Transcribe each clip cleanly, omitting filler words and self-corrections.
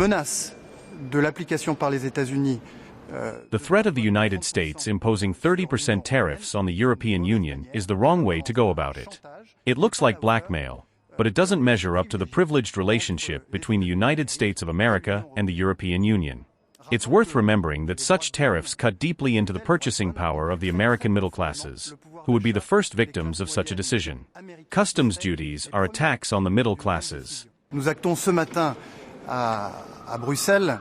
menace de l'application par les États-Unis. The threat of the United States imposing 30% tariffs on the European Union is the wrong way to go about it. It looks like blackmail, but it doesn't measure up to the privileged relationship between the United States of America and the European Union. It's worth remembering that such tariffs cut deeply into the purchasing power of the American middle classes, who would be the first victims of such a decision. Customs duties are a tax on the middle classes. Nous actons ce matin à Bruxelles.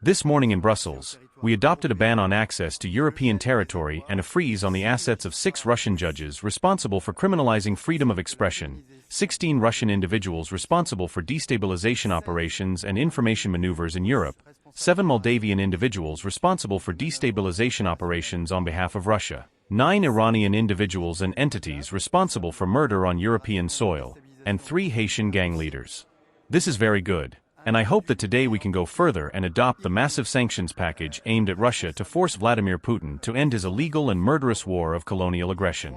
This morning in Brussels, we adopted a ban on access to European territory and a freeze on the assets of 6 Russian judges responsible for criminalizing freedom of expression, 16 Russian individuals responsible for destabilization operations and information maneuvers in Europe, 7 Moldavian individuals responsible for destabilization operations on behalf of Russia, 9 Iranian individuals and entities responsible for murder on European soil, and 3 Haitian gang leaders. This is very good, and I hope that today we can go further and adopt the massive sanctions package aimed at Russia to force Vladimir Putin to end his illegal and murderous war of colonial aggression.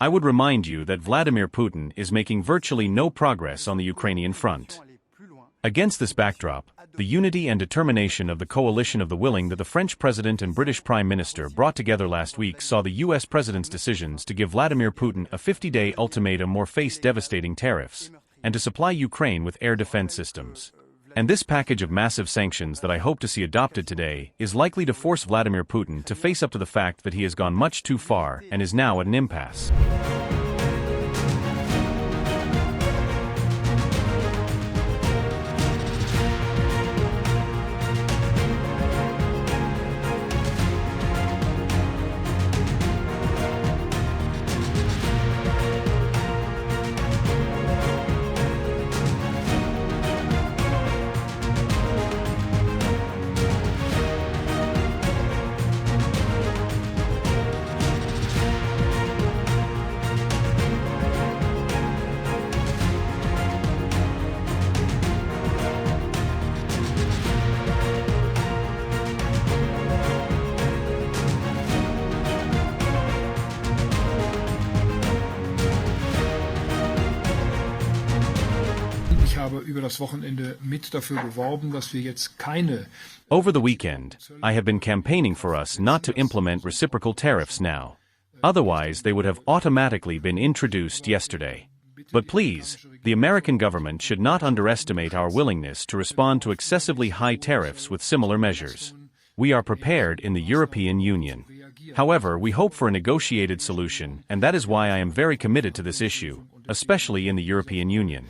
I would remind you that Vladimir Putin is making virtually no progress on the Ukrainian front. Against this backdrop, the unity and determination of the coalition of the willing that the French President and British Prime Minister brought together last week saw the U.S. President's decisions to give Vladimir Putin a 50-day ultimatum or face devastating tariffs, and to supply Ukraine with air defense systems. And this package of massive sanctions that I hope to see adopted today is likely to force Vladimir Putin to face up to the fact that he has gone much too far and is now at an impasse. Über das Wochenende mit dafür geworben, dass wir jetzt keine. Over the weekend, I have been campaigning for us not to implement reciprocal tariffs now. Otherwise, they would have automatically been introduced yesterday. But please, the American government should not underestimate our willingness to respond to excessively high tariffs with similar measures. We are prepared in the European Union. However, we hope for a negotiated solution, and that is why I am very committed to this issue, especially in the European Union.